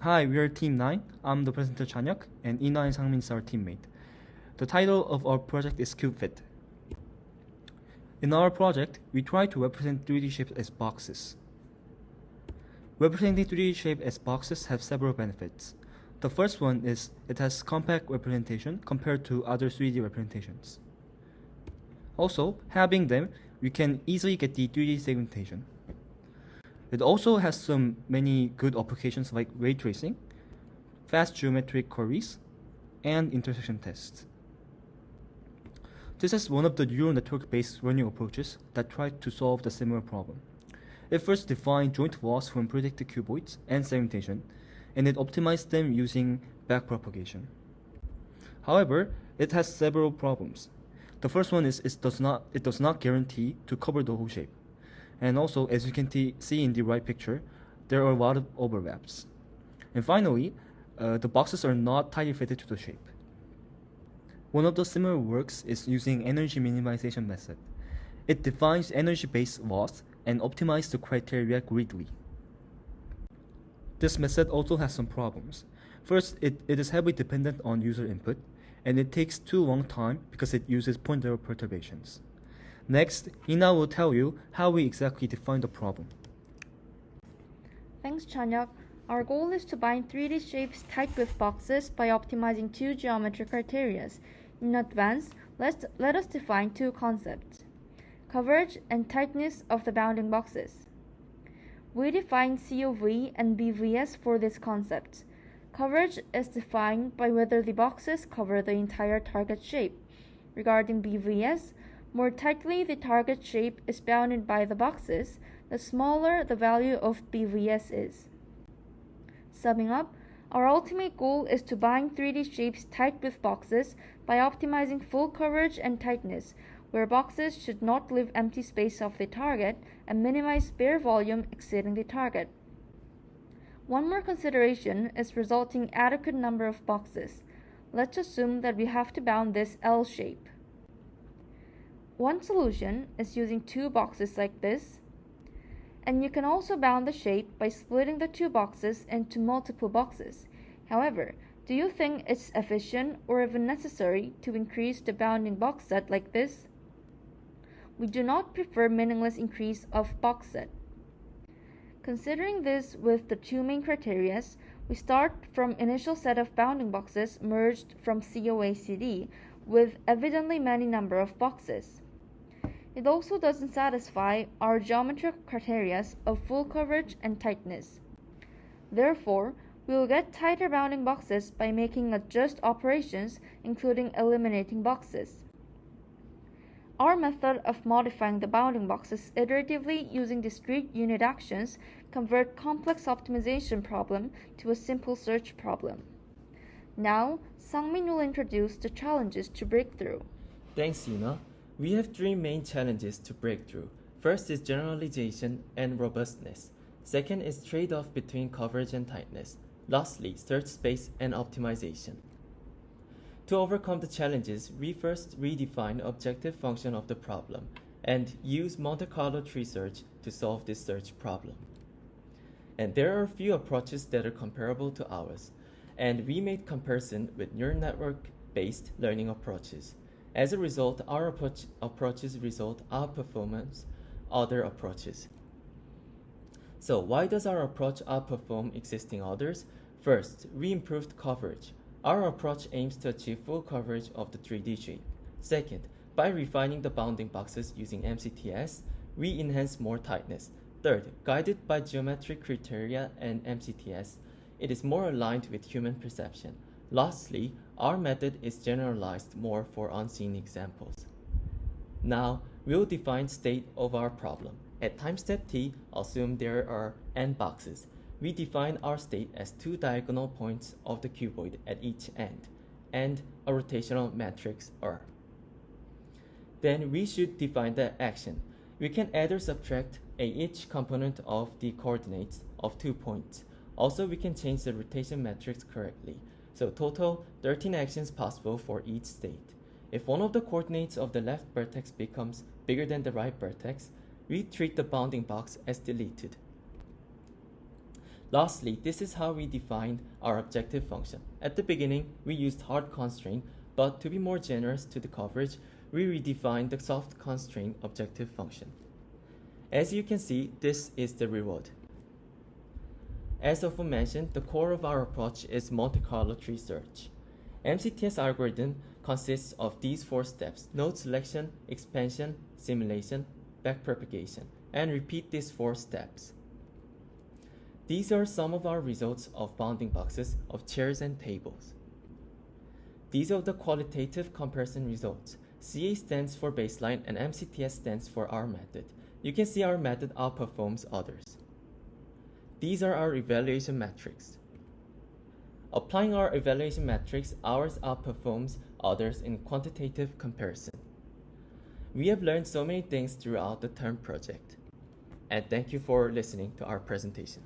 Hi, we are Team 9. I'm the presenter Chanyak, and Ina and Sangmin is our teammate. The title of our project is CubeFit. In our project, we try to represent 3D shapes as boxes. Representing 3D shapes as boxes have several benefits. The first one is it has compact representation compared to other 3D representations. Also, having them, we can easily get the 3D segmentation. It also has many good applications like ray tracing, fast geometric queries, and intersection tests. This is one of the neural network-based learning approaches that try to solve the similar problem. It first defined joint loss from predicted cuboids and segmentation, and it optimized them using backpropagation. However, it has several problems. The first one is it does not guarantee to cover the whole shape. And also, as you can see in the right picture, there are a lot of overlaps. And finally, the boxes are not tightly fitted to the shape. One of the similar works is using energy minimization method. It defines energy-based loss and optimizes the criteria greatly. This method also has some problems. First, it is heavily dependent on user input, and it takes too long time because it uses point error perturbations. Next, Ina will tell you how we exactly define the problem. Thanks, Chanyak. Our goal is to bind 3D shapes tight with boxes by optimizing two geometric criteria. In advance, let us define two concepts: coverage and tightness of the bounding boxes. We define COV and BVS for this concept. Coverage is defined by whether the boxes cover the entire target shape. Regarding BVS, more tightly the target shape is bounded by the boxes, the smaller the value of BVS is. Summing up, our ultimate goal is to bind 3D shapes tight with boxes by optimizing full coverage and tightness, where boxes should not leave empty space of the target and minimize bare volume exceeding the target. One more consideration is resulting adequate number of boxes. Let's assume that we have to bound this L shape. One solution is using two boxes like this, and you can also bound the shape by splitting the two boxes into multiple boxes. However, do you think it's efficient or even necessary to increase the bounding box set like this? We do not prefer meaningless increase of box set. Considering this with the two main criteria, we start from initial set of bounding boxes merged from COACD with evidently many number of boxes. It also doesn't satisfy our geometric criteria of full coverage and tightness. Therefore, we will get tighter bounding boxes by making adjust operations, including eliminating boxes. Our method of modifying the bounding boxes iteratively using discrete unit actions convert complex optimization problem to a simple search problem. Now, Sangmin will introduce the challenges to break through. Thanks, Ina. We have three main challenges to break through. First is generalization and robustness. Second is trade-off between coverage and tightness. Lastly, search space and optimization. To overcome the challenges, we first redefine objective function of the problem and use Monte Carlo tree search to solve this search problem. And there are a few approaches that are comparable to ours, and we made comparison with neural network-based learning approaches. As a result, our approaches result outperformance other approaches. So why does our approach outperform existing others? First, we improved coverage. Our approach aims to achieve full coverage of the 3D shape. Second, by refining the bounding boxes using MCTS, we enhance more tightness. Third, guided by geometric criteria and MCTS, it is more aligned with human perception. Lastly, our method is generalized more for unseen examples. Now, we'll define state of our problem. At time step t, assume there are n boxes. We define our state as two diagonal points of the cuboid at each end, and a rotational matrix R. Then we should define the action. We can add or subtract each component of the coordinates of 2 points. Also, we can change the rotation matrix correctly. So total 13 actions possible for each state. If one of the coordinates of the left vertex becomes bigger than the right vertex, we treat the bounding box as deleted. Lastly, this is how we defined our objective function. At the beginning, we used hard constraint, but to be more generous to the coverage, we redefined the soft constraint objective function. As you can see, this is the reward. As aforementioned, the core of our approach is Monte Carlo tree search. MCTS algorithm consists of these 4 steps: node selection, expansion, simulation, backpropagation, and repeat these 4 steps. These are some of our results of bounding boxes of chairs and tables. These are the qualitative comparison results. CA stands for baseline and MCTS stands for our method. You can see our method outperforms others. These are our evaluation metrics. Applying our evaluation metrics, ours outperforms others in quantitative comparison. We have learned so many things throughout the term project. And thank you for listening to our presentation.